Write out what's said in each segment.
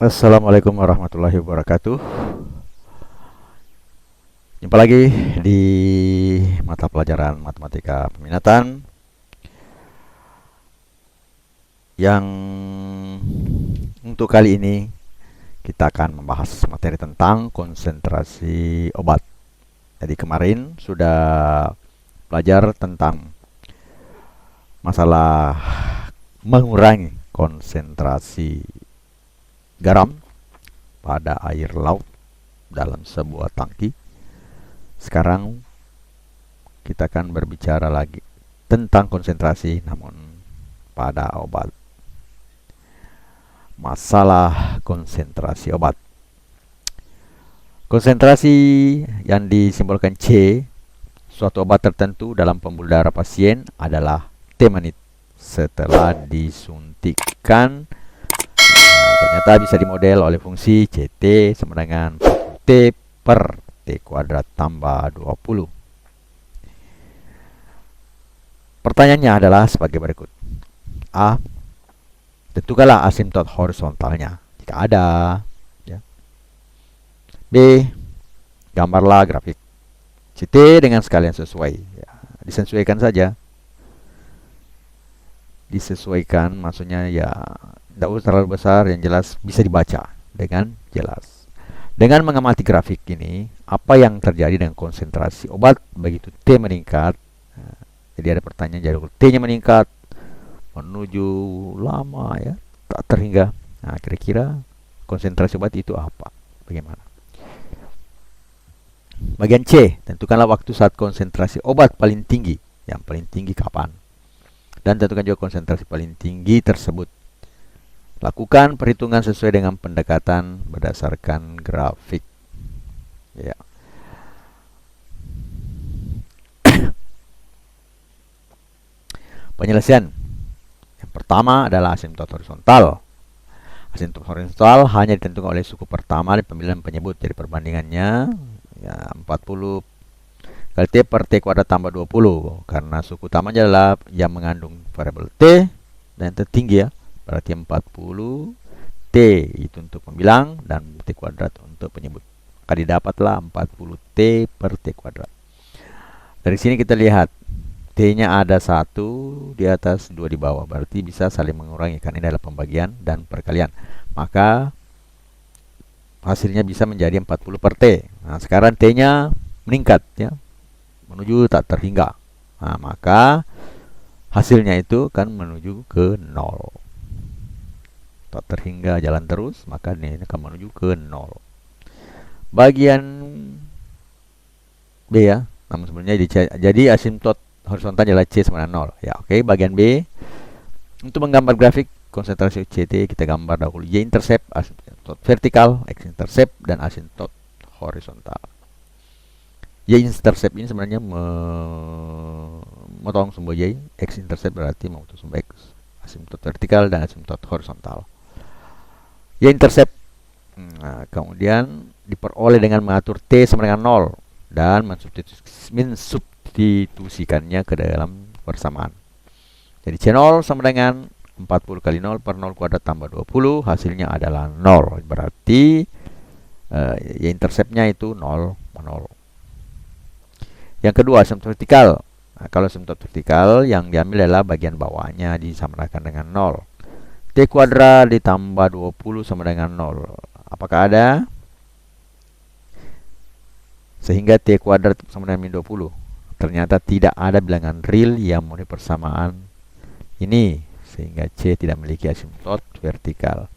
Assalamualaikum warahmatullahi wabarakatuh. Jumpa lagi di mata pelajaran matematika peminatan yang untuk kali ini kita akan membahas materi tentang konsentrasi obat. Jadi kemarin sudah belajar tentang masalah mengurangi konsentrasi garam pada air laut dalam sebuah tangki. Sekarang kita akan berbicara lagi tentang konsentrasi namun pada obat. Masalah konsentrasi obat. Konsentrasi yang disimbolkan C suatu obat tertentu dalam pembuluh darah pasien adalah T menit setelah disuntikkan. Ternyata bisa dimodel oleh fungsi CT sama dengan T per T kuadrat tambah 20. Pertanyaannya adalah sebagai berikut. A. Tentukanlah asimtot horizontalnya jika ada. Ya. B. Gambarlah grafik CT dengan skala yang sesuai. Ya, disesuaikan saja. Disesuaikan maksudnya ya tidak usah terlalu besar, yang jelas bisa dibaca dengan jelas. Dengan mengamati grafik ini, apa yang terjadi dengan konsentrasi obat begitu T meningkat. Jadi ada pertanyaan, jadi T-nya meningkat menuju lama ya, tak terhingga. Nah, kira-kira konsentrasi obat itu apa? Bagaimana? Bagian C, tentukanlah waktu saat konsentrasi obat paling tinggi. Yang paling tinggi kapan? Dan tentukan juga konsentrasi paling tinggi tersebut. Lakukan perhitungan sesuai dengan pendekatan berdasarkan grafik. Ya. Penyelesaian. Yang pertama adalah asimtot horizontal. Asimtot horizontal hanya ditentukan oleh suku pertama di pemilihan penyebut. Jadi perbandingannya ya 40 kali T per T kuadrat tambah 20. Karena suku utamanya adalah yang mengandung variabel T dan yang tertinggi ya. Berarti 40 T itu untuk pembilang dan T kuadrat untuk penyebut. Maka didapatlah 40 T per T kuadrat. Dari sini kita lihat T-nya ada 1 di atas, 2 di bawah. Berarti bisa saling mengurangi karena ini adalah pembagian dan perkalian. Maka hasilnya bisa menjadi 40 per T. Nah, sekarang T-nya meningkat ya, menuju tak terhingga. Nah, maka hasilnya itu kan menuju ke 0. Tak terhingga jalan terus, maka ini akan menuju ke 0. Bagian B ya, namun sebenarnya jadi asimtot horizontal adalah C sama dengan 0. Ya, oke. Bagian B, untuk menggambar grafik konsentrasi CT kita gambar dahulu Y-intercept, asimtot vertikal, X-intercept, dan asimtot horizontal. Y-intercept ini sebenarnya memotong sumber Y, X-intercept berarti memotong sumber X, asimtot vertikal dan asimtot horizontal. Y-intercept kemudian diperoleh dengan mengatur T sama dengan 0 dan mensubstitusikannya ke dalam persamaan. Jadi C0 sama dengan 40 kali 0 per 0 kuadrat tambah 20, hasilnya adalah 0. Berarti Y-interceptnya itu 0, 0. Yang kedua, asimtot vertikal. Nah, kalau asimtot vertikal yang diambil adalah bagian bawahnya disamakan dengan 0. T kuadrat ditambah 20 sama dengan 0. Apakah ada? Sehingga T kuadrat sama dengan min 20. Ternyata tidak ada bilangan real yang memenuhi persamaan ini. Sehingga C tidak memiliki asimtot vertikal.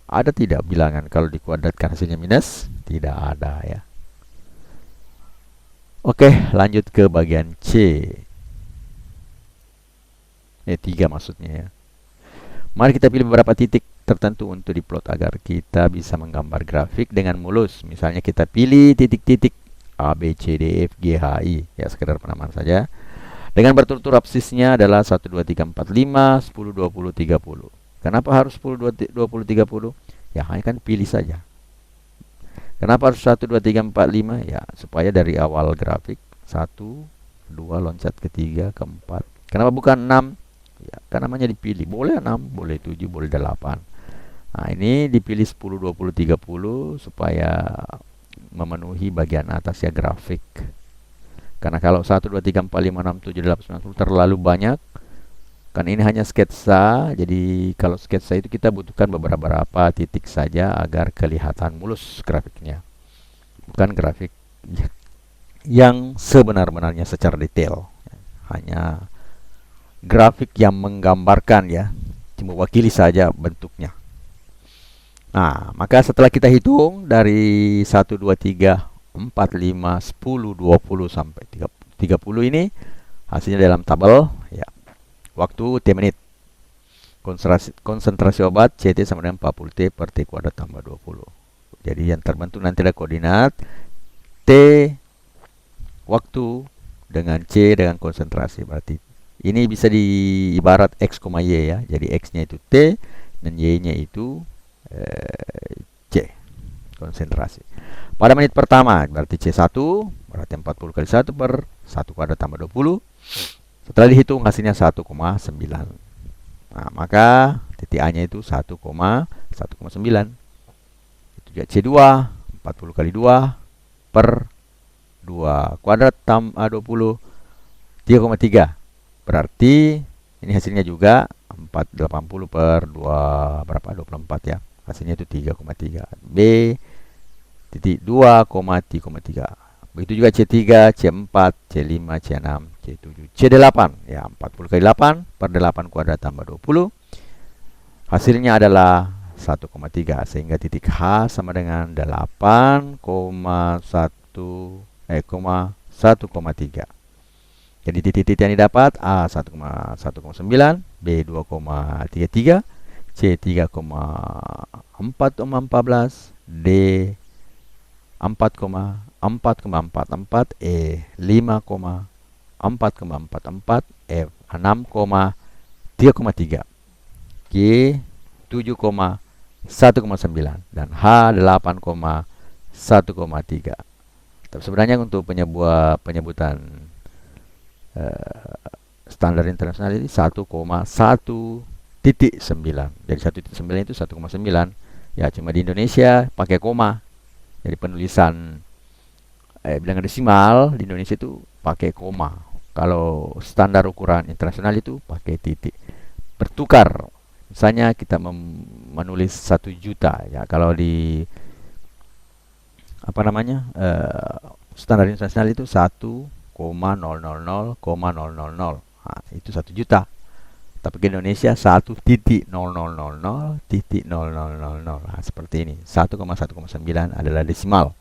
Ada tidak bilangan kalau dikuadratkan hasilnya minus? Tidak ada ya. Oke, lanjut ke bagian C. 3 maksudnya ya. Mari kita pilih beberapa titik tertentu untuk diplot agar kita bisa menggambar grafik dengan mulus. Misalnya kita pilih titik-titik A, B, C, D, F, G, H, I. Ya, sekedar penamaan saja. Dengan berturut-turut absisnya adalah 1, 2, 3, 4, 5, 10, 20, 30. Kenapa harus 10, 20, 30? Ya, hanya kan pilih saja. Kenapa harus 1, 2, 3, 4, 5? Ya, supaya dari awal grafik 1, 2 loncat ke 3, ke 4. Kenapa bukan 6? Ya, kan namanya dipilih. Boleh 6, boleh 7, boleh 8. Nah, ini dipilih 10, 20, 30 supaya memenuhi bagian atas ya, grafik. Karena kalau 1, 2, 3, 4, 5, 6, 7, 8, 9, 10 terlalu banyak. Kan ini hanya sketsa, jadi kalau sketsa itu kita butuhkan beberapa titik saja agar kelihatan mulus grafiknya. Bukan grafik yang sebenar-benarnya secara detail. Hanya grafik yang menggambarkan ya, mewakili saja bentuknya. Nah, maka setelah kita hitung dari 1, 2, 3, 4, 5, 10, 20 sampai 30 ini hasilnya dalam tabel ya. Waktu T menit. Konsentrasi obat CT sama dengan 40 T per T kuadrat tambah 20. Jadi yang terbentuk nanti ada koordinat T waktu dengan C dengan konsentrasi. Berarti ini bisa diibarat X, Y ya. Jadi X-nya itu T dan Y-nya itu C, konsentrasi. Pada menit pertama berarti C1 berarti 40 kali 1 per 1 kuadrat tambah 20. Setelah dihitung hasilnya 1,9. Nah, maka titik A-nya itu 1,9. Itu juga C2 40 kali 2 per 2 kuadrat tambah 20, 3,3. Berarti ini hasilnya juga 480 per 2 berapa? 24 ya. Hasilnya itu 3,3. B titik 2,3. Begitu juga C3, C4, C5, C6, C7, C8 ya, 40 kali 8 per 8 kuadrat tambah 20. Hasilnya adalah 1,3 sehingga titik H sama dengan 1,3. Jadi titik-titik yang didapat A 1,1,9, B 2,33, C 3,4,14, D 4,44, E 5,4,44, F 6,3,3, G 7,1,9 dan H 8,1,3. Tapi sebenarnya untuk penyebutan standar internasional ini 1,1,9. Jadi 1,9 itu 1,9. Ya cuma di Indonesia pakai koma. Jadi penulisan bilangan desimal di Indonesia itu pakai koma. Kalau standar ukuran internasional itu pakai titik. Bertukar. Misalnya kita menulis 1 juta ya, kalau di standar internasional itu 1,000,000. Nah, itu 1 juta. Tapi di Indonesia 1,000,000,000. Nah, seperti ini. 1,1,9 adalah desimal.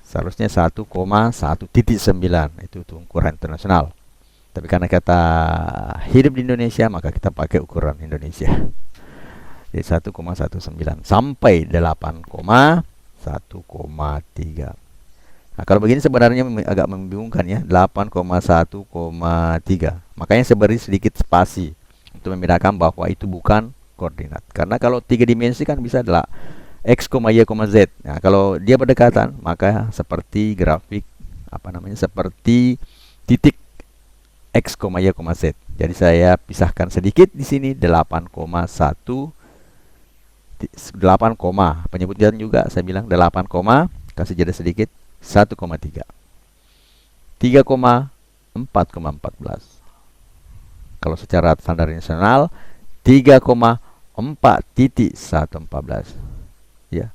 Seharusnya 1,1,9 itu ukuran internasional. Tapi karena kita hidup di Indonesia, maka kita pakai ukuran Indonesia. Jadi 1,19 sampai 8,1,3. Nah, kalau begini sebenarnya agak membingungkan ya, 8,1,3. Makanya saya beri sedikit spasi untuk membedakan bahwa itu bukan koordinat. Karena kalau 3 dimensi kan bisa adalah X, Y, Z. Nah, kalau dia berdekatan, maka seperti grafik seperti titik X, Y, Z. Jadi saya pisahkan sedikit di sini 8,1 penyebutan juga saya bilang 8, kasih jeda sedikit 1,3. 3,4,14. Kalau secara standar internasional 3,4,114. Ya.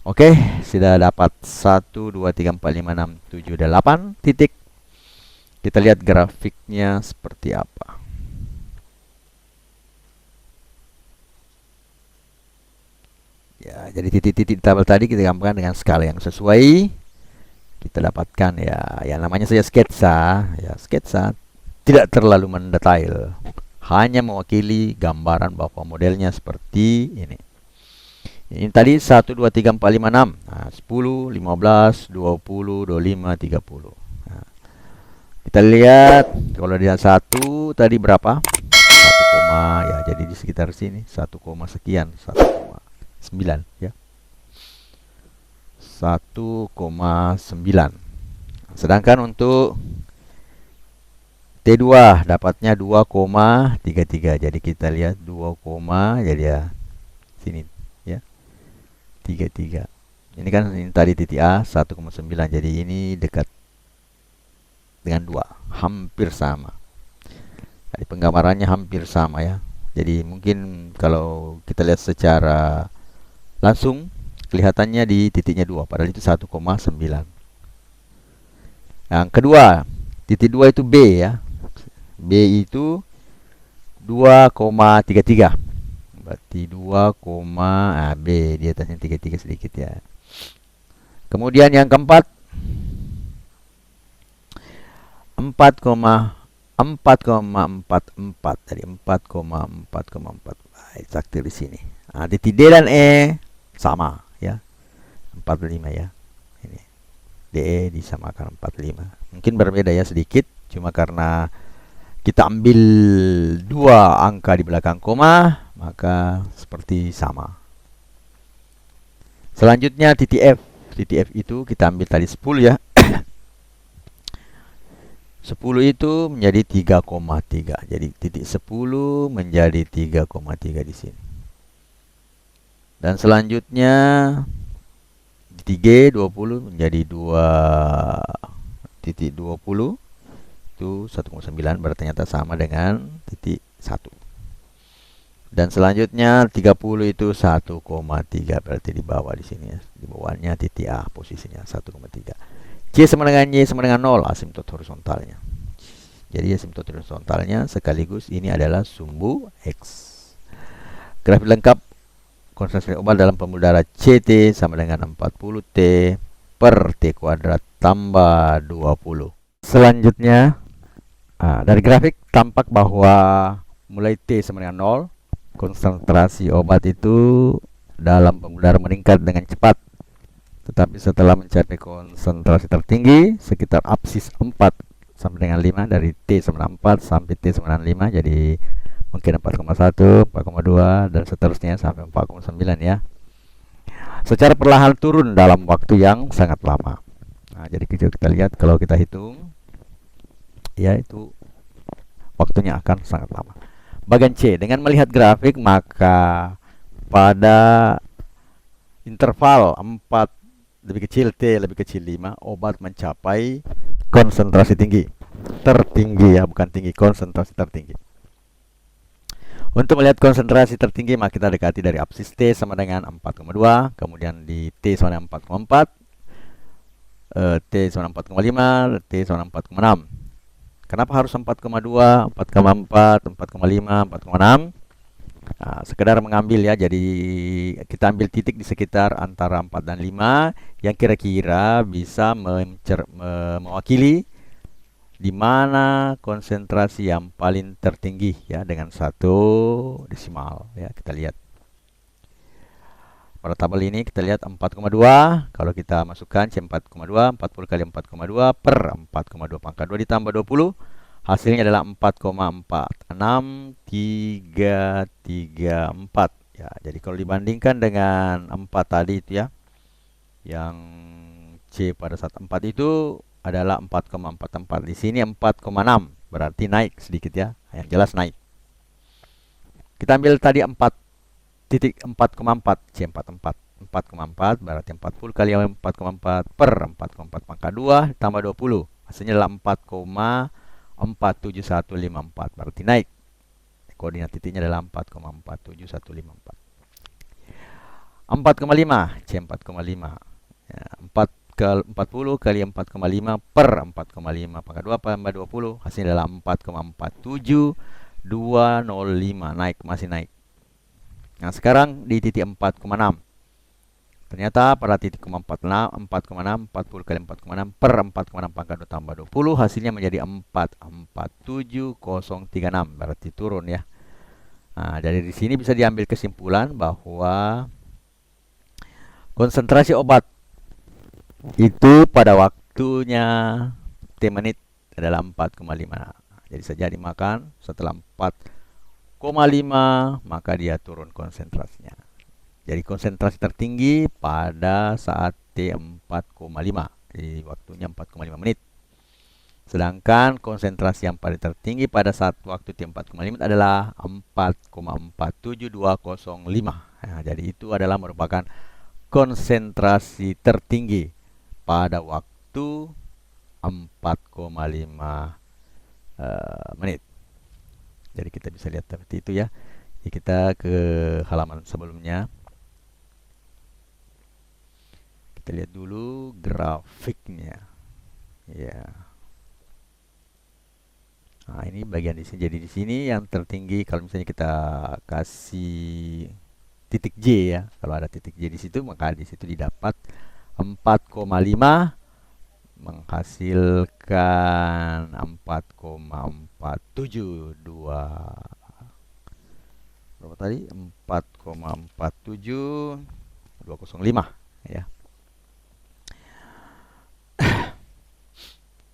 Oke, sudah dapat 1 2 3 4 5 6 7 8 titik. Kita lihat grafiknya seperti apa. Ya, jadi titik-titik di tabel tadi kita gambarkan dengan skala yang sesuai. Kita dapatkan ya, yang namanya saja sketsa. Ya, sketsa tidak terlalu mendetail, hanya mewakili gambaran bahwa modelnya seperti ini. Ini tadi 1, 2, 3, 4, 5, 6. Nah, 10, 15, 20, 25, 30. Nah, kita lihat kalau dia 1 tadi berapa? 1, ya, jadi di sekitar sini 1, sekian, 1,9 ya. 1,9. Sedangkan untuk T2 dapatnya 2,33. Jadi kita lihat 2, jadi ya sini ya, 33. Ini kan ini tadi titik A 1,9, jadi ini dekat dengan 2, hampir sama. Jadi penggambarannya hampir sama ya. Jadi mungkin kalau kita lihat secara langsung kelihatannya di titiknya 2, padahal itu 1,9. Yang kedua, titik 2 itu B ya. B itu 2,33. Berarti 2, B di atasnya 33 sedikit ya. Kemudian yang keempat 4,44 dari 4,4,4. Eksakti di sini. Nah, titik D dan E sama ya. 45 ya. Ini DE disamakan 45. Mungkin berbeda ya sedikit, cuma karena kita ambil 2 angka di belakang koma, maka seperti sama. Selanjutnya titik F. Titik F itu kita ambil tadi 10 ya. 10 itu menjadi 3,3. Jadi titik 10 menjadi 3,3 di sini. Dan selanjutnya titik G 20 menjadi 2,20 itu 1,9, berarti ternyata sama dengan titik 1. Dan selanjutnya 30 itu 1,3, berarti di bawah di sini ya. Di bawahnya titik A posisinya 1,3. C sama dengan Y sama dengan 0 asimtot horizontalnya. Jadi asimtot horizontalnya sekaligus ini adalah sumbu X. Grafik lengkap konsentrasi obat dalam pembuluh darah CT sama dengan 40T per T kuadrat tambah 20. Selanjutnya dari grafik tampak bahwa mulai T sama dengan 0, konsentrasi obat itu dalam pembuluh darah meningkat dengan cepat. Tetapi setelah mencapai konsentrasi tertinggi sekitar absis 4 sampai dengan 5, dari T sama dengan 4 sampai T sama dengan 5, jadi mungkin 4,1, 4,2 dan seterusnya sampai 4,9 ya. Secara perlahan turun dalam waktu yang sangat lama. Nah, jadi kita lihat kalau kita hitung ya, itu waktunya akan sangat lama. Bagian C, dengan melihat grafik maka pada interval 4 lebih kecil T lebih kecil 5, obat mencapai konsentrasi tinggi. Tertinggi ya, bukan tinggi, konsentrasi tertinggi. Untuk melihat konsentrasi tertinggi maka kita dekati dari absis T sama dengan 4,2, kemudian di T sama dengan 4,4, T sama dengan 4,5, T sama dengan 4,6. Kenapa harus 4,2, 4,4, 4,5, 4,6? Nah, sekedar mengambil ya, jadi kita ambil titik di sekitar antara 4 dan 5 yang kira-kira bisa mewakili di mana konsentrasi yang paling tertinggi ya, dengan 1 desimal ya. Kita lihat pada tabel ini, kita lihat 4,2. Kalau kita masukkan C 4,2, 40 kali 4,2 per 4,2 pangkat 2 ditambah 20, hasilnya adalah 4,46334 ya. Jadi kalau dibandingkan dengan 4 tadi itu ya, yang C pada saat 4 itu adalah 4,44, di sini 4,6, berarti naik sedikit ya, yang jelas naik. Kita ambil tadi 4,4 C 44, 4,4 berarti 40 kali 4,4 per 4,4 pangkat 2 tambah 20, hasilnya adalah 4,47154, berarti naik. Koordinat titiknya adalah 4,47154. 4,5 C 4,5 ya, 40 kali 4,5 per 4,5 pangkat 2 tambah 20, hasilnya adalah 4,47205, naik, masih naik. Nah, sekarang di titik 4,6. Ternyata pada titik 4,6, 40 kali 4,6 per 4,6 pangkat 2 tambah 20, hasilnya menjadi 4,47036, berarti turun ya. Nah, dari sini bisa diambil kesimpulan bahwa konsentrasi obat itu pada waktunya T menit adalah 4,5. Jadi saja dimakan setelah 4,5 maka dia turun konsentrasinya. Jadi konsentrasi tertinggi pada saat T 4,5, di waktunya 4,5 menit. Sedangkan konsentrasi yang paling tertinggi pada saat waktu T4,5 adalah 4,47205. Nah, jadi itu adalah merupakan konsentrasi tertinggi pada waktu 4,5 menit. Jadi kita bisa lihat seperti itu ya. Jadi kita ke halaman sebelumnya. Kita lihat dulu grafiknya. Ya. Nah, ini bagian di sini. Jadi di sini yang tertinggi kalau misalnya kita kasih titik J ya. Kalau ada titik J di situ, maka di situ didapat 4,5 menghasilkan 4,472 berapa tadi? 4,47205 ya.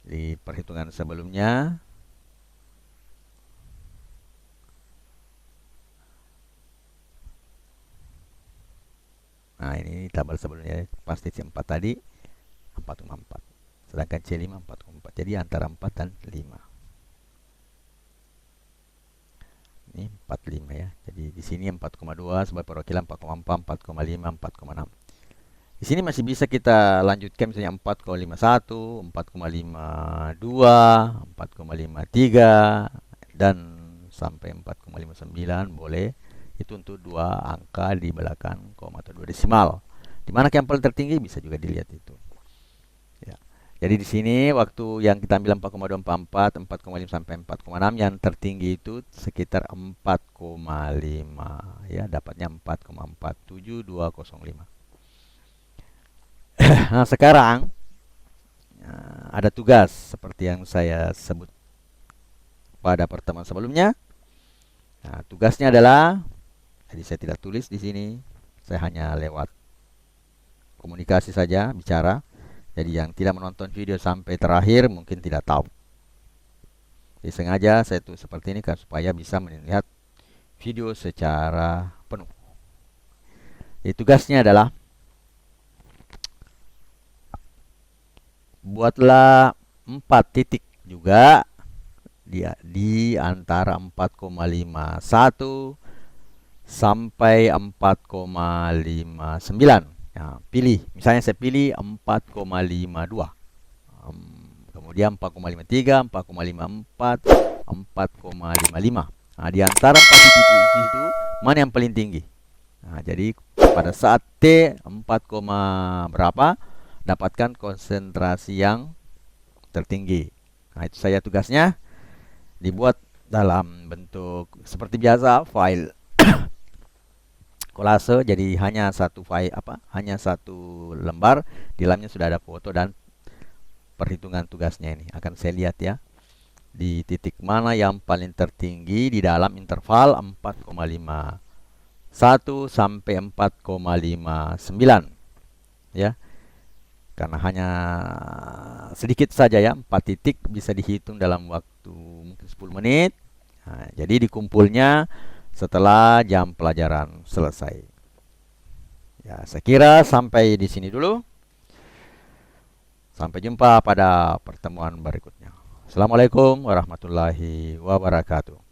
Di perhitungan sebelumnya nah ini tabel sebelumnya pasti C4 tadi 4,4 sedangkan C5 4,4 jadi antara 4 dan 5 ini 45 ya jadi di sini 4,2 sebagai perwakilan 4,4 4,5 4,6 di sini masih bisa kita lanjutkan misalnya 4,51 4,52 4,53 dan sampai 4,59 boleh itu untuk dua angka di belakang koma atau dua desimal. Di mana yang paling tertinggi bisa juga dilihat itu. Ya. Jadi di sini waktu yang kita ambil 4,244, 4,5 sampai 4,6 yang tertinggi itu sekitar 4,5 ya, dapatnya 4,47205. Nah, sekarang ada tugas seperti yang saya sebut pada pertemuan sebelumnya. Nah, tugasnya adalah jadi saya tidak tulis di sini, saya hanya lewat komunikasi saja, bicara. Jadi yang tidak menonton video sampai terakhir mungkin tidak tahu. Jadi sengaja saya tulis seperti ini supaya bisa melihat video secara penuh. Jadi tugasnya adalah buatlah 4 titik juga di antara 4,51 sampai 4,59. Ya, pilih. Misalnya saya pilih 4,52. Kemudian 4,53, 4,54, 4,55. Nah, di antara 4 titik itu mana yang paling tinggi? Nah, jadi pada saat T 4, berapa dapatkan konsentrasi yang tertinggi. Nah, itu saja tugasnya. Dibuat dalam bentuk seperti biasa file kolase, jadi hanya satu file hanya satu lembar, di dalamnya sudah ada foto dan perhitungan tugasnya. Ini akan saya lihat ya di titik mana yang paling tertinggi di dalam interval 4,51 sampai 4,59 ya, karena hanya sedikit saja ya, 4 titik bisa dihitung dalam waktu mungkin 10 menit. Nah, jadi dikumpulnya setelah jam pelajaran selesai. Ya, saya kira sampai di sini dulu. Sampai jumpa pada pertemuan berikutnya. Assalamualaikum warahmatullahi wabarakatuh.